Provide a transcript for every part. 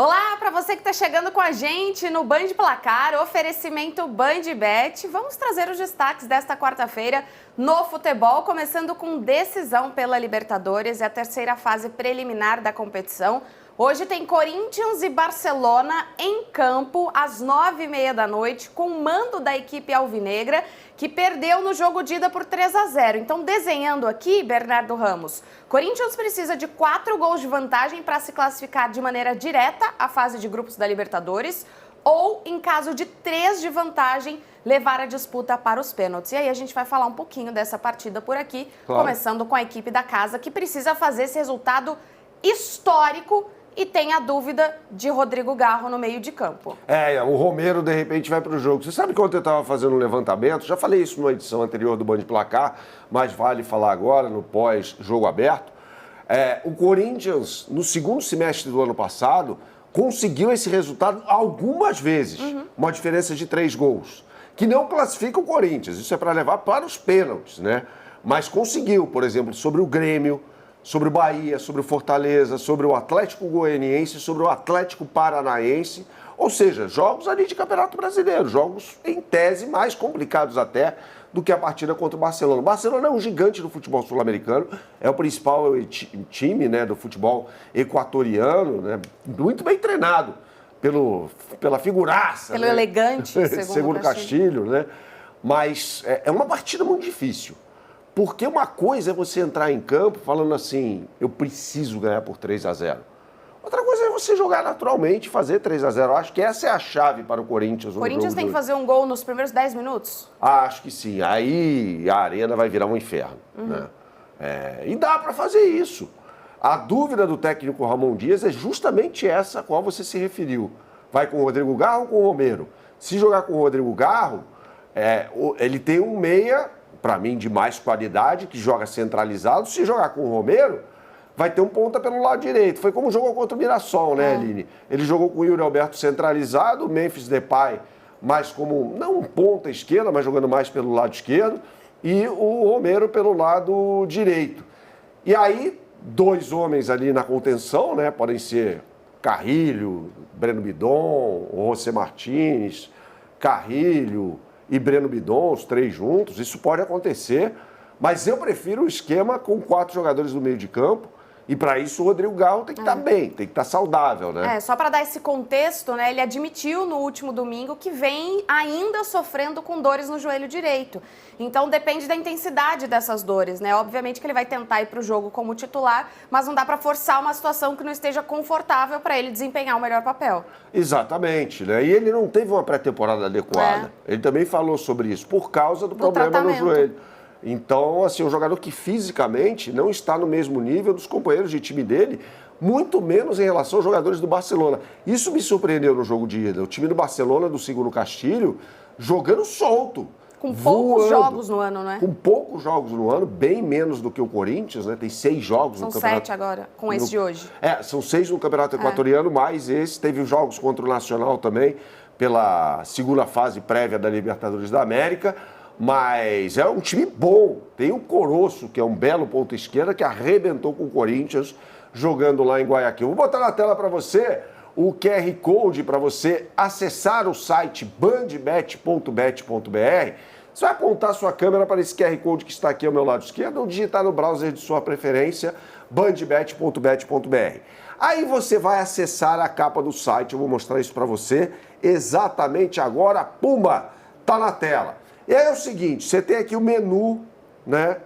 Olá, para você que está chegando com a gente no Band Placar, oferecimento BandBet. Vamos trazer os destaques desta quarta-feira no futebol, começando com decisão pela Libertadores e a terceira fase preliminar da competição. Hoje tem Corinthians e Barcelona em campo às 9h30 da noite, com o mando da equipe alvinegra, que perdeu no jogo de ida por 3-0. Então, desenhando aqui, Bernardo Ramos, Corinthians precisa de 4 gols de vantagem para se classificar de maneira direta à fase de grupos da Libertadores, ou, em caso de 3 de vantagem, levar a disputa para os pênaltis. E aí a gente vai falar um pouquinho dessa partida por aqui, claro, começando com a equipe da casa, que precisa fazer esse resultado histórico e tem a dúvida de Rodrigo Garro no meio de campo. O Romero, de repente, vai para o jogo. Você sabe que ontem eu estava fazendo um levantamento, já falei isso numa edição anterior do Band Placar, mas vale falar agora, no pós-jogo aberto. O Corinthians, no segundo semestre do ano passado, conseguiu esse resultado algumas vezes. Uma diferença de 3 gols, que não classifica o Corinthians. Isso é para levar para os pênaltis, né? Mas conseguiu, por exemplo, sobre o Grêmio, sobre o Bahia, sobre o Fortaleza, sobre o Atlético Goianiense, sobre o Atlético Paranaense, ou seja, jogos ali de Campeonato Brasileiro, jogos em tese mais complicados até do que a partida contra o Barcelona. O Barcelona é um gigante do futebol sul-americano, é o principal time, né, do futebol equatoriano, né, muito bem treinado pela figuraça. Pelo elegante, segundo Castilho, né? Mas é uma partida muito difícil. Porque uma coisa é você entrar em campo falando assim, eu preciso ganhar por 3-0. Outra coisa é você jogar naturalmente e fazer 3-0. Eu acho que essa é a chave para o Corinthians. O Corinthians tem que fazer um gol nos primeiros 10 minutos? Acho que sim. Aí a arena vai virar um inferno. Né? E dá para fazer isso. A dúvida do técnico Ramon Dias é justamente essa a qual você se referiu. Vai com o Rodrigo Garro ou com o Romero? Se jogar com o Rodrigo Garro, ele tem um meia, para mim, de mais qualidade, que joga centralizado. Se jogar com o Romero, vai ter um ponta pelo lado direito. Foi como jogou contra o Mirassol, né, Aline? Ele jogou com o Yuri Alberto centralizado, o Memphis Depay mais como, não um ponta esquerda, mas jogando mais pelo lado esquerdo, e o Romero pelo lado direito. E aí, 2 homens ali na contenção, né? Podem ser Carrilho, Breno Bidon, José Martínez, Carrilho e Breno Bidon, os 3 juntos, isso pode acontecer, mas eu prefiro o esquema com 4 jogadores no meio de campo, e para isso o Rodrigo Garro tem que estar bem, tem que estar saudável, né? Só para dar esse contexto, né, ele admitiu no último domingo que vem ainda sofrendo com dores no joelho direito. Então depende da intensidade dessas dores, né? Obviamente que ele vai tentar ir para o jogo como titular, mas não dá para forçar uma situação que não esteja confortável para ele desempenhar o melhor papel. Exatamente, né? E ele não teve uma pré-temporada adequada. Ele também falou sobre isso, por causa do problema no joelho. Então, assim, um jogador que fisicamente não está no mesmo nível dos companheiros de time dele, muito menos em relação aos jogadores do Barcelona. Isso me surpreendeu no jogo de ida. O time do Barcelona, do Segundo Castilho, jogando solto. Com poucos jogos no ano, né? Com poucos jogos no ano, bem menos do que o Corinthians, né? Tem 6 jogos no campeonato. São 7 agora, com esse de hoje. São 6 no campeonato equatoriano, mais esse. Teve os jogos contra o Nacional também, pela segunda fase prévia da Libertadores da América. Mas é um time bom. Tem o Coroço, que é um belo ponta esquerda, que arrebentou com o Corinthians jogando lá em Guayaquil. Vou botar na tela para você o QR Code para você acessar o site bandbet.bet.br. Você vai apontar sua câmera para esse QR Code que está aqui ao meu lado esquerdo ou digitar no browser de sua preferência, bandbet.bet.br. Aí você vai acessar a capa do site, eu vou mostrar isso para você exatamente agora. Pumba! Tá na tela. E aí é o seguinte, você tem aqui o menu, né,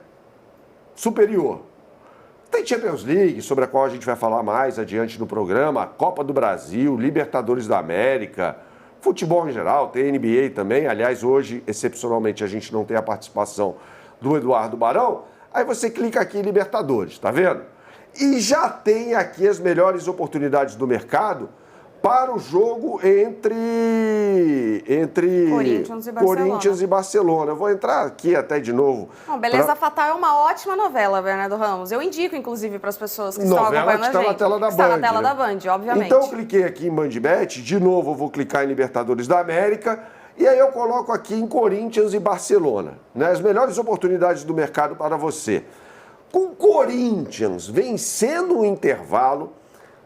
superior. Tem Champions League, sobre a qual a gente vai falar mais adiante no programa, Copa do Brasil, Libertadores da América, futebol em geral, tem NBA também. Aliás, hoje, excepcionalmente, a gente não tem a participação do Eduardo Barão. Aí você clica aqui em Libertadores, tá vendo? E já tem aqui as melhores oportunidades do mercado para o jogo entre Corinthians e Barcelona. Eu vou entrar aqui até de novo. Beleza Fatal é uma ótima novela, Bernardo Ramos. Eu indico, inclusive, para as pessoas que estão acompanhando a gente. Está na tela da Band. Está na tela da Band, obviamente. Então eu cliquei aqui em BandBet, de novo eu vou clicar em Libertadores da América, e aí eu coloco aqui em Corinthians e Barcelona, né? As melhores oportunidades do mercado para você. Com o Corinthians vencendo o intervalo,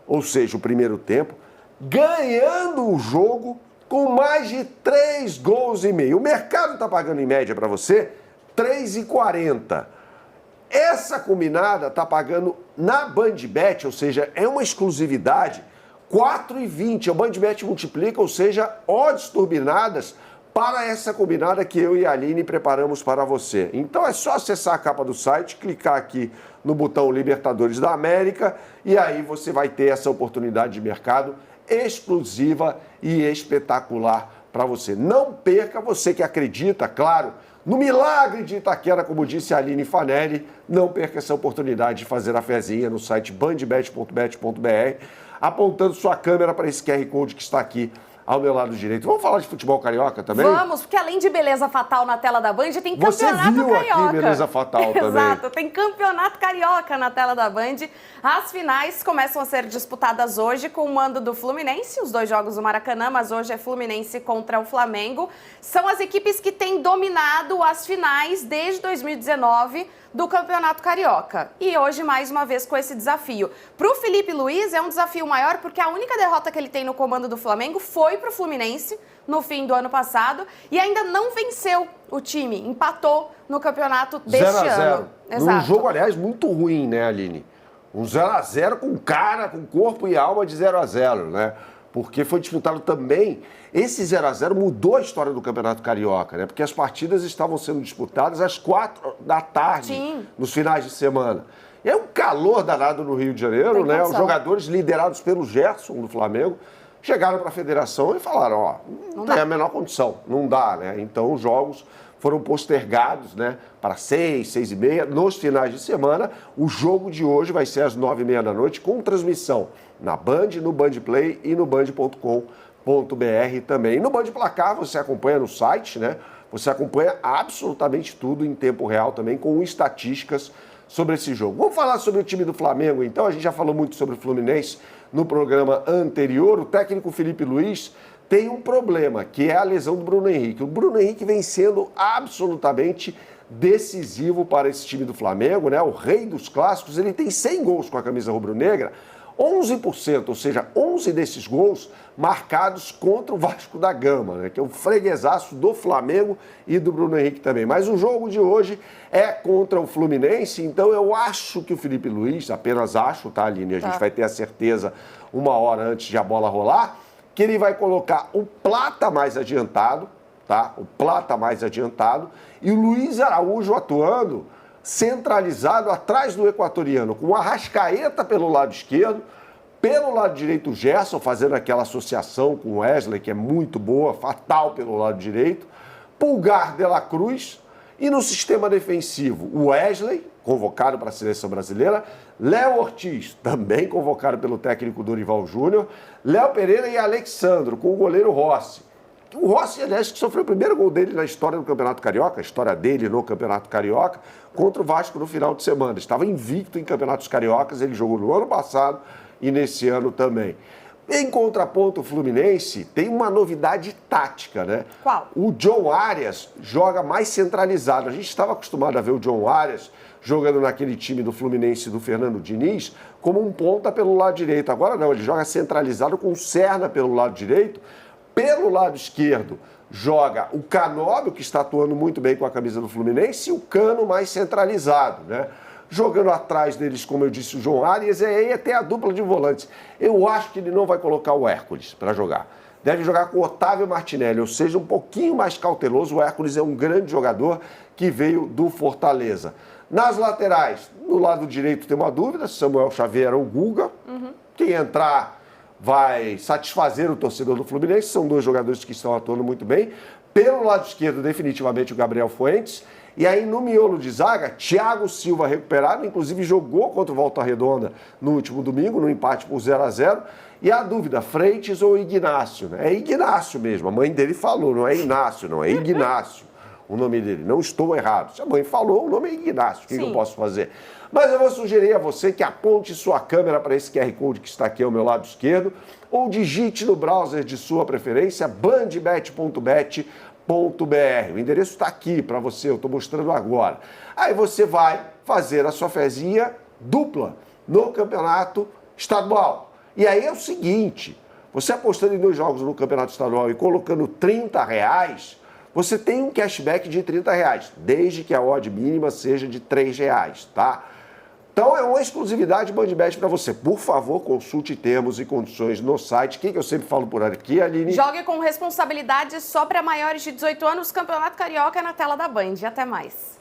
ou seja, o primeiro tempo, ganhando o jogo com mais de 3 gols e meio. O mercado está pagando em média para você 3,40. Essa combinada está pagando na BandBet, ou seja, é uma exclusividade, 4,20. A BandBet multiplica, ou seja, odds turbinadas para essa combinada que eu e a Aline preparamos para você. Então é só acessar a capa do site, clicar aqui no botão Libertadores da América e aí você vai ter essa oportunidade de mercado exclusiva e espetacular para você. Não perca, você que acredita, claro, no milagre de Itaquera, como disse a Aline Fanelli, não perca essa oportunidade de fazer a fezinha no site bandbet.bet.br, apontando sua câmera para esse QR Code que está aqui ao meu lado direito. Vamos falar de futebol carioca também? Vamos, porque além de beleza fatal na tela da Band, tem campeonato carioca. Você viu aqui beleza fatal também. Exato, tem campeonato carioca na tela da Band. As finais começam a ser disputadas hoje com o mando do Fluminense, os 2 jogos do Maracanã, mas hoje é Fluminense contra o Flamengo. São as equipes que têm dominado as finais desde 2019 do Campeonato Carioca. E hoje, mais uma vez, com esse desafio. Para o Felipe Luiz, é um desafio maior, porque a única derrota que ele tem no comando do Flamengo foi para o Fluminense no fim do ano passado e ainda não venceu o time, empatou no campeonato deste 0 a 0. ano. Exato. Num jogo, aliás, muito ruim, né, Aline? Um 0 a 0 com cara, com corpo e alma de 0 a 0, né? Porque foi disputado também. Esse 0 a 0 mudou a história do Campeonato Carioca, né? Porque as partidas estavam sendo disputadas às 4 da tarde, Sim. nos finais de semana. E é um calor danado no Rio de Janeiro, né? Os jogadores liderados pelo Gerson do Flamengo chegaram para a federação e falaram, ó, não tem a menor condição, não dá, né? Então os jogos foram postergados, né, para 6, 6h30, nos finais de semana. O jogo de hoje vai ser às 9h30 da noite, com transmissão na Band, no Bandplay e no band.com.br também. E no Band Placar você acompanha no site, né? Você acompanha absolutamente tudo em tempo real também, com estatísticas sobre esse jogo. Vamos falar sobre o time do Flamengo, então. A gente já falou muito sobre o Fluminense no programa anterior. O técnico Felipe Luiz tem um problema, que é a lesão do Bruno Henrique. O Bruno Henrique vem sendo absolutamente decisivo para esse time do Flamengo, né? O rei dos clássicos. Ele tem 100 gols com a camisa rubro-negra, 11%, ou seja, 11 desses gols marcados contra o Vasco da Gama, né? Que é o freguesaço do Flamengo e do Bruno Henrique também. Mas o jogo de hoje é contra o Fluminense, então eu acho que o Felipe Luiz, apenas acho, tá, Aline? A gente vai ter a certeza 1 hora antes de a bola rolar, que ele vai colocar o Plata mais adiantado, tá? O Plata mais adiantado, e o Luiz Araújo atuando centralizado atrás do equatoriano, com o Arrascaeta pelo lado esquerdo, pelo lado direito o Gerson, fazendo aquela associação com o Wesley, que é muito boa, fatal pelo lado direito, Pulgar de la Cruz, e no sistema defensivo o Wesley, convocado para a seleção brasileira, Léo Ortiz, também convocado pelo técnico Dorival Júnior, Léo Pereira e Alexandro, com o goleiro Rossi. O Rossi, aliás, que sofreu o primeiro gol dele na história do Campeonato Carioca, a história dele no Campeonato Carioca, contra o Vasco no final de semana. Estava invicto em Campeonatos Cariocas, ele jogou no ano passado e nesse ano também. Em contraponto, o Fluminense tem uma novidade tática, né? Qual? O John Arias joga mais centralizado. A gente estava acostumado a ver o John Arias jogando naquele time do Fluminense do Fernando Diniz como um ponta pelo lado direito. Agora não, ele joga centralizado com o Serna pelo lado direito. Pelo lado esquerdo, joga o Canóbio, que está atuando muito bem com a camisa do Fluminense, e o Cano mais centralizado, né? Jogando atrás deles, como eu disse, o João Arias, e aí até a dupla de volantes. Eu acho que ele não vai colocar o Hércules para jogar. Deve jogar com o Otávio Martinelli, ou seja, um pouquinho mais cauteloso. O Hércules é um grande jogador que veio do Fortaleza. Nas laterais, no lado direito tem uma dúvida, Samuel Xavier ou Guga. Quem entrar vai satisfazer o torcedor do Fluminense, são 2 jogadores que estão atuando muito bem. Pelo lado esquerdo, definitivamente, o Gabriel Fuentes. E aí, no miolo de zaga, Thiago Silva recuperado, inclusive jogou contra o Volta Redonda no último domingo, no empate por 0 a 0. E a dúvida, Freitas ou Ignácio? Né? É Ignácio mesmo, a mãe dele falou, não é Inácio, não, é Ignácio o nome dele. Não estou errado. Se a mãe falou, o nome é Ignácio, o que eu posso fazer? Mas eu vou sugerir a você que aponte sua câmera para esse QR Code que está aqui ao meu lado esquerdo, ou digite no browser de sua preferência, bandbet.bet.br. O endereço está aqui para você, eu estou mostrando agora. Aí você vai fazer a sua fezinha dupla no campeonato estadual. E aí é o seguinte, Você apostando em 2 jogos no Campeonato Estadual e colocando R$30, você tem um cashback de R$30, desde que a odd mínima seja de R$3, tá? Então é uma exclusividade BandBet para você. Por favor, consulte termos e condições no site. O que eu sempre falo por aqui, Aline? Jogue com responsabilidade só para maiores de 18 anos. Campeonato Carioca na tela da Band. Até mais.